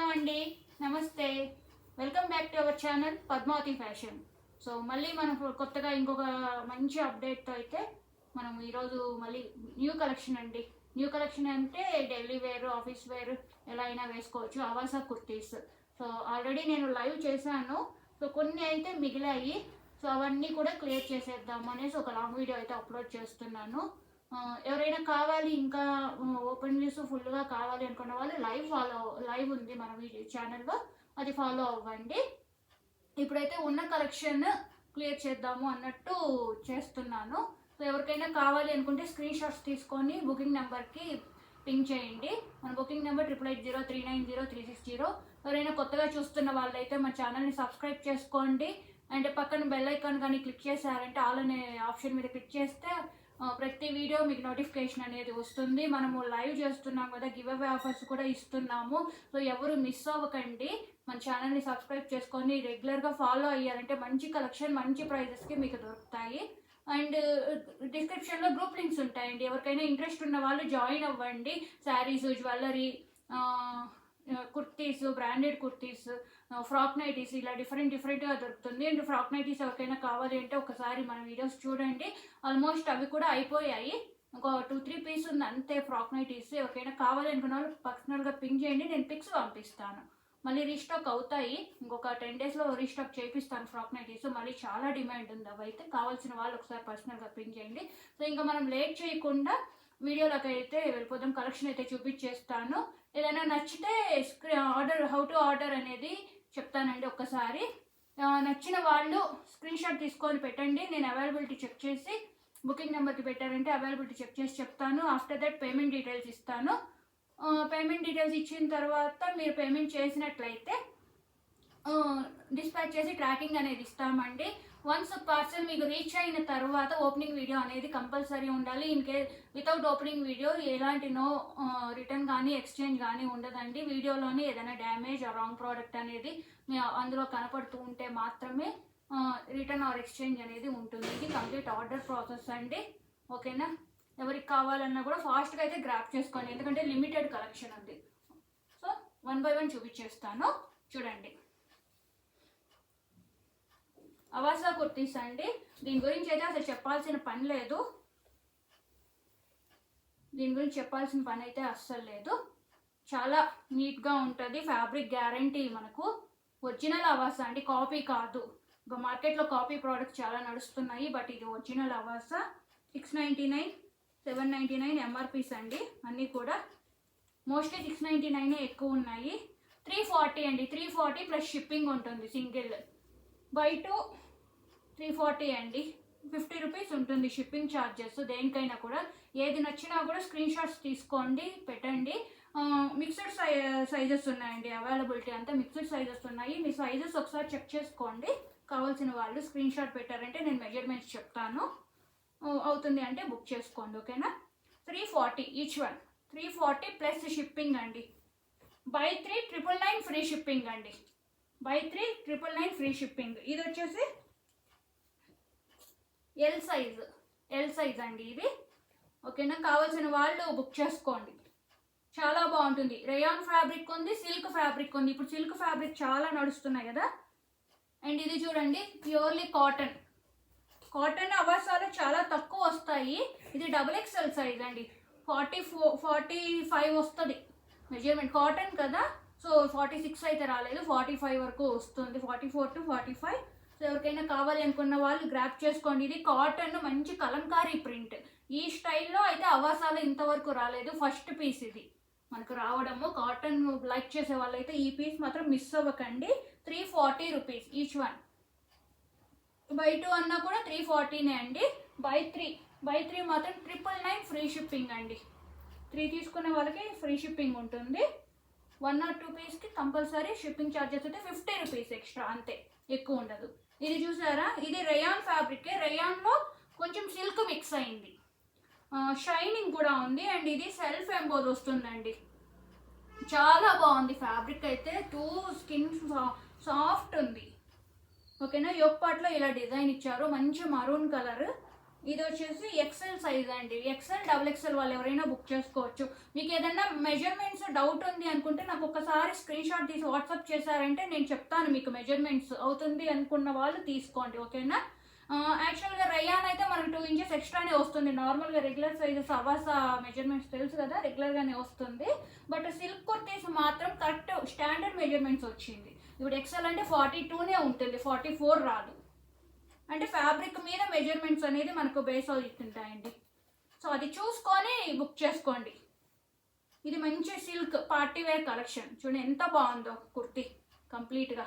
Hello అండి, నమస్తే. Welcome back to our channel Padmavathi fashion. So మళ్ళీ మనం కొత్తగా ఇంకొక మంచి అప్డేట్తో అయితే మనం ఈరోజు మళ్ళీ న్యూ కలెక్షన్ అండి. న్యూ కలెక్షన్ అంటే డైలీ వేర్, ఆఫీస్ వేర్ ఎలా అయినా వేసుకోవచ్చు. ఆవాసా కుర్తీస్. సో ఆల్రెడీ నేను లైవ్ చేశాను. సో కొన్ని అయితే మిగిలాయి. సో అవన్నీ కూడా క్లియర్ చేసేద్దాం అనేసి ఒక లాంగ్ వీడియో అయితే అప్లోడ్ చేస్తున్నాను. ఎవరైనా కావాలి, ఇంకా ఓపెన్ వ్యూస్ ఫుల్గా కావాలి అనుకున్న వాళ్ళు లైవ్ ఉంది మన ఛానల్లో, అది ఫాలో అవ్వండి. ఇప్పుడైతే ఉన్న కలెక్షన్ క్లియర్ చేద్దాము అన్నట్టు చేస్తున్నాను. సో ఎవరికైనా కావాలి అనుకుంటే స్క్రీన్ షాట్స్ తీసుకొని బుకింగ్ నెంబర్కి పింక్ చేయండి. మన బుకింగ్ నెంబర్ 8880390360. ఎవరైనా కొత్తగా చూస్తున్న వాళ్ళైతే మన ఛానల్ని సబ్స్క్రైబ్ చేసుకోండి. అండ్ పక్కన బెల్ ఐకాన్ కానీ క్లిక్ చేశారంటే ఆల్ అనే ఆప్షన్ మీద క్లిక్ చేస్తే ప్రతి వీడియో మీకు నోటిఫికేషన్ అనేది వస్తుంది. మనము లైవ్ చేస్తున్నాం కదా, గివ్ అవే ఆఫర్స్ కూడా ఇస్తున్నాము. సో ఎవరు మిస్ అవ్వకండి. మన ఛానల్ని సబ్స్క్రైబ్ చేసుకొని రెగ్యులర్గా ఫాలో అయ్యారంటే మంచి కలెక్షన్, మంచి ప్రైజెస్కి మీకు దొరుకుతాయి. అండ్ డిస్క్రిప్షన్లో గ్రూప్ లింక్స్ ఉంటాయండి. ఎవరికైనా ఇంట్రెస్ట్ ఉన్న వాళ్ళు జాయిన్ అవ్వండి. Saris, jewellery, kurtis, branded kurtis, frock nighties ఇలా డిఫరెంట్గా దొరుకుతుంది. అండ్ ఫ్రాక్ నైటీస్ ఎవరికైనా కావాలి అంటే ఒకసారి మన వీడియోస్ చూడండి. ఆల్మోస్ట్ అవి కూడా అయిపోయాయి. ఒక 2-3 పీస్ ఉంది అంతే ఫ్రాక్ నైటీస్. ఎవరికైనా కావాలి అనుకున్న వాళ్ళు పర్సనల్గా పింక్ చేయండి, నేను పిక్స్ పంపిస్తాను. మళ్ళీ రీస్టాక్ అవుతాయి. ఇంకొక 10 డేస్లో రీస్టాక్ చేపిస్తాను ఫ్రాక్ నైటీస్. మళ్ళీ చాలా డిమాండ్ ఉంది. అవి అయితే కావాల్సిన వాళ్ళు ఒకసారి పర్సనల్గా పింక్ చేయండి. సో ఇంకా మనం లేట్ చేయకుండా వీడియోలోకి అయితే వెళ్ళిపోదాం. కలెక్షన్ అయితే చూపించేస్తాను. ఏదైనా నచ్చితే హౌ టు ఆర్డర్ అనేది చెప్తానండి. ఒక్కసారి నచ్చిన వాళ్ళు స్క్రీన్ షాట్ తీసుకొని పెట్టండి. నేను అవైలబిలిటీ చెక్ చేసి బుకింగ్ నెంబర్కి పెట్టారంటే అవైలబిలిటీ చెక్ చేసి చెప్తాను. ఆఫ్టర్ దట్ పేమెంట్ డీటెయిల్స్ ఇస్తాను. పేమెంట్ డీటెయిల్స్ ఇచ్చిన తర్వాత మీరు పేమెంట్ చేసినట్లయితే డిస్పాచ్ చేసి ట్రాకింగ్ అనేది ఇస్తామండి. వన్స్ పార్సల్ మీకు రీచ్ అయిన తర్వాత ఓపెనింగ్ వీడియో అనేది కంపల్సరీ ఉండాలి. In case without opening video ఎలాంటి నో రిటర్న్ కానీ ఎక్స్చేంజ్ కానీ ఉండదండి. వీడియోలోని ఏదైనా డ్యామేజ్ రాంగ్ ప్రోడక్ట్ అనేది అందులో కనపడుతూ ఉంటే మాత్రమే రిటర్న్ ఆర్ ఎక్స్చేంజ్ అనేది ఉంటుంది. ఇది కంప్లీట్ ఆర్డర్ ప్రాసెస్ అండి. ఓకేనా? ఎవరికి కావాలన్నా కూడా ఫాస్ట్గా అయితే గ్రాప్ చేసుకోండి, ఎందుకంటే లిమిటెడ్ కలెక్షన్ ఉంది. సో 1 by 1 చూపించేస్తాను, చూడండి. ఆవాసా కుర్తీస్ అండి. దీని గురించి అయితే అసలు చెప్పాల్సిన పని లేదు. అస్సలు లేదు. చాలా నీట్గా ఉంటుంది. ఫ్యాబ్రిక్ గ్యారంటీ మనకు. ఒరిజినల్ ఆవాసా అండి, కాపీ కాదు. ఇంకా మార్కెట్లో కాపీ ప్రోడక్ట్స్ చాలా నడుస్తున్నాయి, బట్ ఇది ఒరిజినల్ ఆవాసా. 699, 799 ఎంఆర్పీస్ అండి. అన్నీ కూడా మోస్ట్లీ 699 ఎక్కువ ఉన్నాయి. 340 అండి. 340 ప్లస్ షిప్పింగ్ ఉంటుంది. సింగిల్ బై 2 340 అండి. 50 రూపీస్ ఉంటుంది షిప్పింగ్ ఛార్జెస్. దేనికైనా కూడా ఏది నచ్చినా కూడా స్క్రీన్ షాట్స్ తీసుకోండి, పెట్టండి. మిక్స్డ్ సైజెస్ ఉన్నాయండి. అవైలబిలిటీ అంతా మిక్స్డ్ సైజెస్ ఉన్నాయి. మీ సైజెస్ ఒకసారి చెక్ చేసుకోండి. కావాల్సిన వాళ్ళు స్క్రీన్ షాట్ పెట్టారంటే నేను మెజర్మెంట్స్ చెప్తాను. అవుతుంది అంటే బుక్ చేసుకోండి. ఓకేనా? 340 ఈచ్ వన్. 340 ప్లస్ షిప్పింగ్ అండి. బై 3 999 ఫ్రీ షిప్పింగ్ అండి. By 3 999 free shipping. ఇది వచ్చేసి ఎల్ సైజ్ అండి ఇది. ఓకేనా? కావాల్సిన వాళ్ళు బుక్ చేసుకోండి. చాలా బాగుంటుంది. రేయాన్ ఫ్యాబ్రిక్ ఉంది, సిల్క్ ఫ్యాబ్రిక్ ఉంది. ఇప్పుడు సిల్క్ ఫ్యాబ్రిక్ చాలా నడుస్తున్నాయి కదా. అండ్ ఇది చూడండి, ప్యూర్లీ కాటన్ ఆవాసాలు చాలా తక్కువ వస్తాయి. ఇది XXL సైజ్ అండి. 45 వస్తుంది మెజర్మెంట్. కాటన్ కదా, సో 46 అయితే రాలేదు, 45 వరకు వస్తుంది. 44 to 45. సో ఎవరికైనా కావాలి అనుకున్న వాళ్ళు గ్రాప్ చేసుకోండి. ఇది కాటన్, మంచి కలంకారీ ప్రింట్. ఈ స్టైల్లో అయితే ఆవాసాలు ఇంతవరకు రాలేదు. ఫస్ట్ పీస్ ఇది మనకు రావడము. కాటన్ లైక్ చేసే వాళ్ళైతే ఈ పీస్ మాత్రం మిస్ అవ్వకండి. 340 రూపీస్ ఈచ్ వన్. బై 2 అన్నా కూడా 340 అండి. బై 3 మాత్రం 999 ఫ్రీ షిప్పింగ్ అండి. 3 తీసుకునే వాళ్ళకి ఫ్రీ షిప్పింగ్ ఉంటుంది. 1 or 2 పీస్కి కంపల్సరీ షిప్పింగ్ ఛార్జెస్ అయితే 50 రూపీస్ ఎక్స్ట్రా, అంతే, ఎక్కువ ఉండదు. ఇది చూసారా, ఇది రేయాన్ ఫ్యాబ్రిక్. రేయాన్లో కొంచెం సిల్క్ మిక్స్ అయింది. షైనింగ్ కూడా ఉంది. అండ్ ఇది సెల్ఫ్ ఎంబోజ్ వస్తుందండి. చాలా బాగుంది ఫ్యాబ్రిక్ అయితే. స్కిన్ సాఫ్ట్ ఉంది. ఓకేనా? యోక్ పార్ట్లో ఇలా డిజైన్ ఇచ్చారు. మంచి మరూన్ కలర్. ఇది వచ్చేసి ఎక్సెల్ సైజ్ అండి. ఎక్సెల్ డబుల్ ఎక్సెల్ వాళ్ళు ఎవరైనా బుక్ చేసుకోవచ్చు. మీకు ఏదైనా మెజర్మెంట్స్ డౌట్ ఉంది అనుకుంటే నాకు ఒకసారి స్క్రీన్ షాట్ తీసి వాట్సాప్ చేశారంటే నేను చెప్తాను మీకు. మెజర్మెంట్స్ అవుతుంది అనుకున్న వాళ్ళు తీసుకోండి, ఓకేనా. యాక్చువల్గా రయాన్ అయితే మనకు 2 ఇంచెస్ ఎక్స్ట్రానే వస్తుంది. నార్మల్గా రెగ్యులర్ సైజెస్ అవాసా మెజర్మెంట్స్ తెలుసు కదా, రెగ్యులర్గానే వస్తుంది. బట్ సిల్క్ కుర్తీస్ మాత్రం కరెక్ట్ స్టాండర్డ్ మెజర్మెంట్స్ వచ్చింది. ఇప్పుడు ఎక్సెల్ అంటే 42నే ఉంటుంది, 44 రాదు. అంటే ఫ్యాబ్రిక్ మీద మెజర్మెంట్స్ అనేది మనకు బేస్ అవుతుంటాయండి. సో అది చూసుకొని బుక్ చేసుకోండి. ఇది మంచి సిల్క్ పార్టీ వేర్ కలెక్షన్. చూడండి ఎంత బాగుందో కుర్తీ, కంప్లీట్గా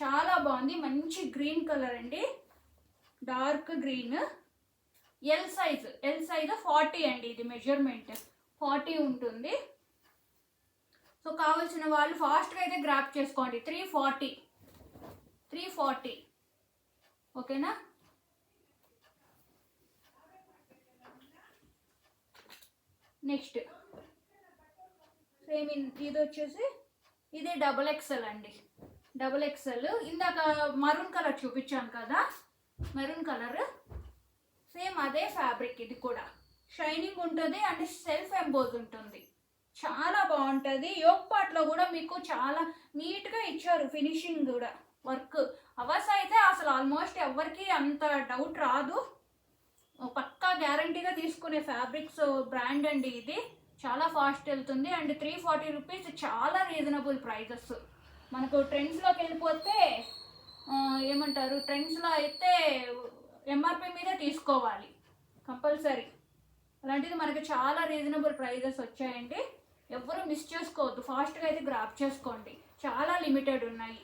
చాలా బాగుంది. మంచి గ్రీన్ కలర్ అండి, డార్క్ గ్రీన్. ఎల్ సైజ్ 40 అండి. ఇది మెజర్మెంట్ 40 ఉంటుంది. సో కావాల్సిన వాళ్ళు ఫాస్ట్గా అయితే గ్రాప్ చేసుకోండి. 340 ఓకేనా. నెక్స్ట్ సేమ్ ఇది వచ్చేసి ఇది డబుల్ ఎక్సెల్ అండి. డబుల్ ఎక్సెల్ ఇందాక మరూన్ కలర్ చూపించాను కదా, మెరూన్ కలర్ సేమ్ అదే ఫ్యాబ్రిక్. ఇది కూడా షైనింగ్ ఉంటుంది అండ్ సెల్ఫ్ ఎంబోజ్ ఉంటుంది, చాలా బాగుంటుంది. యోక్ పార్ట్లో కూడా మీకు చాలా నీట్గా ఇచ్చారు ఫినిషింగ్ కూడా, వర్క్. అవర్స్ అయితే అసలు ఆల్మోస్ట్ ఎవరికి అంత డౌట్ రాదు, పక్కా గ్యారంటీగా తీసుకునే ఫ్యాబ్రిక్స్ బ్రాండ్ అండి ఇది. చాలా ఫాస్ట్ వెళ్తుంది అండ్ 340 రూపీస్ చాలా రీజనబుల్ ప్రైజెస్. మనకు ట్రెండ్స్లోకి వెళ్ళిపోతే ఏమంటారు, ట్రెండ్స్లో అయితే ఎంఆర్పి మీదే తీసుకోవాలి కంపల్సరీ. అలాంటిది మనకి చాలా రీజనబుల్ ప్రైజెస్ వచ్చాయండి. ఎవ్వరూ మిస్ చేసుకోవద్దు, ఫాస్ట్గా అయితే గ్రాప్ చేసుకోండి, చాలా లిమిటెడ్ ఉన్నాయి.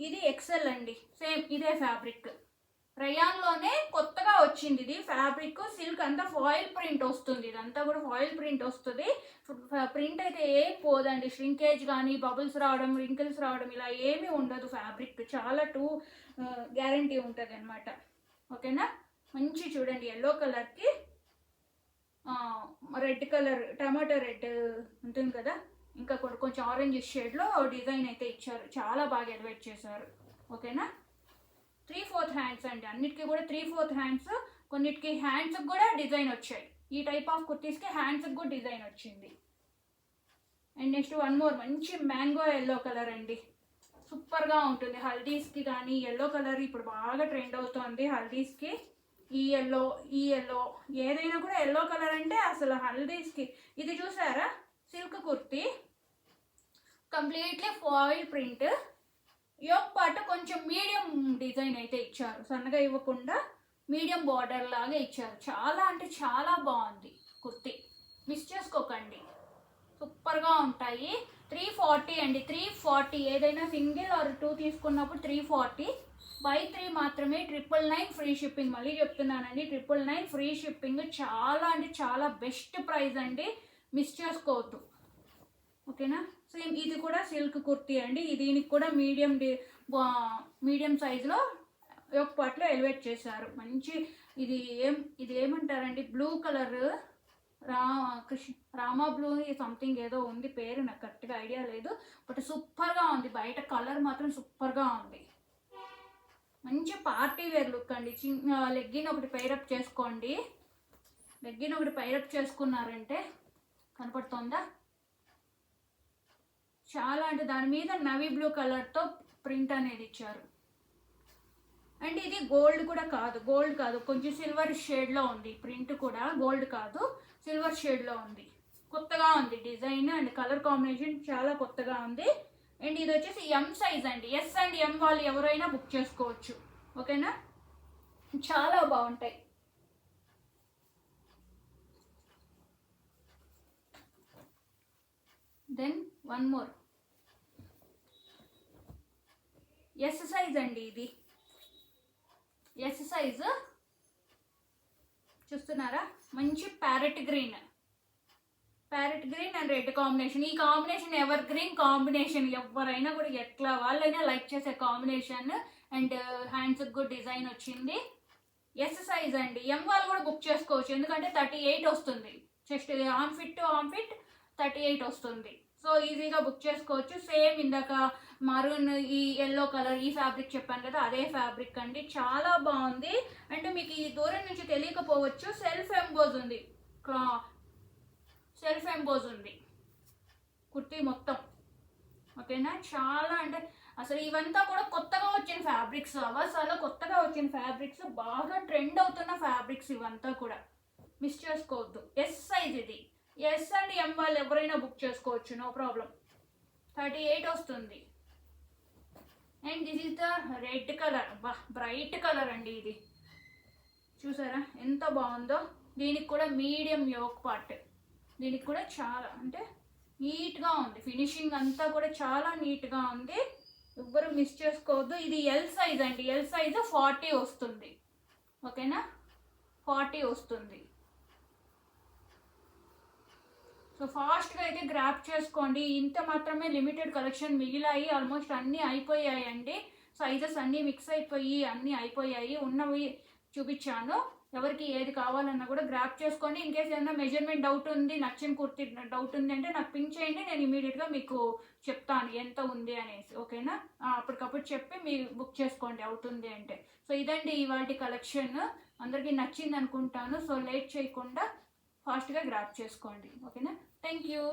ఇది ఎక్సెల్ అండి, సేమ్ ఇదే ఫ్యాబ్రిక్. రయాన్లోనే కొత్తగా వచ్చింది ఇది ఫ్యాబ్రిక్. సిల్క్ అంతా ఫాయిల్ ప్రింట్ వస్తుంది, ఇదంతా కూడా ఫాయిల్ ప్రింట్ వస్తుంది. ప్రింట్ అయితే ఏం పోదండి, ష్రింకేజ్ కానీ బబుల్స్ రావడం రింకిల్స్ రావడం ఇలా ఏమీ ఉండదు. ఫ్యాబ్రిక్ చాలా గ్యారంటీ ఉంటుంది అనమాట, ఓకేనా. మంచి చూడండి ఎల్లో కలర్కి రెడ్ కలర్, టమాటో రెడ్ ఉంటుంది కదా, ఇంకా కొంచెం ఆరెంజ్ షేడ్లో డిజైన్ అయితే ఇచ్చారు, చాలా బాగా ఎలివేట్ చేశారు, ఓకేనా. 3/4 హ్యాండ్స్ అండి, అన్నిటికీ కూడా 3/4 హ్యాండ్స్. కొన్నిటికి హ్యాండ్స్కి కూడా డిజైన్ వచ్చాయి. ఈ టైప్ ఆఫ్ కుర్తీస్కి హ్యాండ్స్కి కూడా డిజైన్ వచ్చింది. అండ్ నెక్స్ట్ వన్ మోర్ మంచి మ్యాంగో ఎల్లో కలర్ అండి, సూపర్గా ఉంటుంది. హల్దీస్కి కానీ ఎల్లో కలర్ ఇప్పుడు బాగా ట్రెండ్ అవుతుంది హల్దీస్కి. ఈ ఎల్లో ఏదైనా కూడా ఎల్లో కలర్ అంటే అసలు హల్దీస్కి. ఇది చూసారా silk kurti, completely foil print. Yoke part కొంచెం మీడియం డిజైన్ అయితే ఇచ్చారు, సన్నగా ఇవ్వకుండా మీడియం బార్డర్ లాగా ఇచ్చారు. చాలా అంటే చాలా బాగుంది కుర్తీ, మిస్ చేసుకోకండి, సూపర్గా ఉంటాయి. 340 అండి, 340. ఏదైనా సింగిల్ ఆర్ 2 తీసుకున్నప్పుడు 340. బై 3 మాత్రమే. 999 ఫ్రీ షిప్పింగ్. మళ్ళీ చెప్తున్నానండి, 999 ఫ్రీ షిప్పింగ్. చాలా అంటే చాలా బెస్ట్ ప్రైస్ అండి, మిస్ చేసుకోవద్దు, ఓకేనా. సేమ్ ఇది కూడా సిల్క్ కుర్తీ అండి. దీనికి కూడా మీడియం సైజులో యోక్ పార్ట్లో ఎలివేట్ చేశారు. మంచి ఇది ఏమంటారండి, blue colour, Rama blue something ఏదో ఉంది పేరు, నాకు కరెక్ట్గా ఐడియా లేదు. బట్ సూపర్గా ఉంది, బయట కలర్ మాత్రం సూపర్గా ఉంది. మంచి పార్టీ వేర్ లుక్ అండి. లెగ్గిన్ ఒకటి పైరప్ చేసుకోండి, లెగ్గిన్ ఒకటి పైరప్ చేసుకున్నారంటే కనపడుతుందా, చాలా అంటే దాని మీద నవీ బ్లూ కలర్తో ప్రింట్ అనేది ఇచ్చారు. అండ్ ఇది గోల్డ్ కూడా కాదు, కొంచెం సిల్వర్ షేడ్లో ఉంది. ప్రింట్ కూడా గోల్డ్ కాదు, సిల్వర్ షేడ్లో ఉంది. కొత్తగా ఉంది డిజైన్ అండ్ కలర్ కాంబినేషన్ చాలా కొత్తగా ఉంది. అండ్ ఇది వచ్చేసి ఎం సైజ్ అండి. ఎస్ అండ్ ఎం వాళ్ళు ఎవరైనా బుక్ చేసుకోవచ్చు, ఓకేనా. చాలా బాగుంటాయి. Then one more S size అండి. ఇది ఎస్ సైజ్ చూస్తున్నారా, మంచి parrot green and red combination. ఈ కాంబినేషన్ ఎవర్ గ్రీన్ కాంబినేషన్, ఎవరైనా కూడా ఎట్లా వాళ్ళైనా లైక్ చేసే కాంబినేషన్. అండ్ హ్యాండ్స్కి కూడా డిజైన్ వచ్చింది. ఎస్ సైజ్ అండి. ఎం వాళ్ళు కూడా బుక్ చేసుకోవచ్చు, ఎందుకంటే 38 వస్తుంది. చెస్ట్ ఆర్మ్ ఫిట్ 38 వస్తుంది. సో ఈజీగా బుక్ చేసుకోవచ్చు. సేమ్ ఇందాక మరూన్ ఈ ఎల్లో కలర్ ఈ ఫ్యాబ్రిక్ చెప్పాను కదా, అదే ఫ్యాబ్రిక్ అండి. చాలా బాగుంది. అంటే మీకు ఈ దూరం నుంచి తెలియకపోవచ్చు, సెల్ఫ్ ఎంబోజ్ ఉంది, సెల్ఫ్ ఎంబోజ్ ఉంది కుర్తీ మొత్తం. ఓకేనా, చాలా అంటే అసలు ఇవంతా కూడా కొత్తగా వచ్చిన ఫ్యాబ్రిక్స్, అవసాలో కొత్తగా వచ్చిన ఫ్యాబ్రిక్స్, బాగా ట్రెండ్ అవుతున్న ఫ్యాబ్రిక్స్ ఇవంతా కూడా. మిస్ చేసుకోవద్దు. ఎస్ సైజ్ ఇది. ఎస్ అండ్ ఎం వాళ్ళు ఎవరైనా బుక్ చేసుకోవచ్చు, నో ప్రాబ్లం. 38 వస్తుంది. And this is the red colour. బా బ్రైట్ కలర్ అండి ఇది. చూసారా ఎంత బాగుందో. దీనికి కూడా మీడియం యోక్ పార్ట్. దీనికి కూడా చాలా అంటే నీట్గా ఉంది. ఫినిషింగ్ అంతా కూడా చాలా నీట్గా ఉంది. ఎవ్వరు మిస్ చేసుకోవద్దు. ఇది ఎల్ సైజ్ అండి. ఎల్ సైజ్ 40 వస్తుంది. ఓకేనా, 40 వస్తుంది. సో ఫాస్ట్గా అయితే గ్రాప్ చేసుకోండి. ఇంత మాత్రమే లిమిటెడ్ కలెక్షన్ మిగిలాయి. ఆల్మోస్ట్ అన్నీ అయిపోయాయండి. సైజెస్ అన్నీ మిక్స్ అయిపోయి అన్నీ అయిపోయాయి. ఉన్నవి చూపించాను. ఎవరికి ఏది కావాలన్నా కూడా గ్రాప్ చేసుకోండి. ఇన్ కేస్ ఏదైనా మెజర్మెంట్ డౌట్ ఉంది, నచ్చిన కుర్తి డౌట్ ఉంది అంటే నాకు పింక్ చేయండి. నేను ఇమీడియట్గా మీకు చెప్తాను ఎంత ఉంది అనేసి. ఓకేనా, అప్పటికప్పుడు చెప్పి మీరు బుక్ చేసుకోండి అవుతుంది అంటే. సో ఇదండి ఇవాళ కలెక్షన్. అందరికీ నచ్చింది అనుకుంటాను. సో లేట్ చేయకుండా ఫాస్ట్గా గ్రాప్ చేసుకోండి. ఓకేనా, థ్యాంక్ యూ.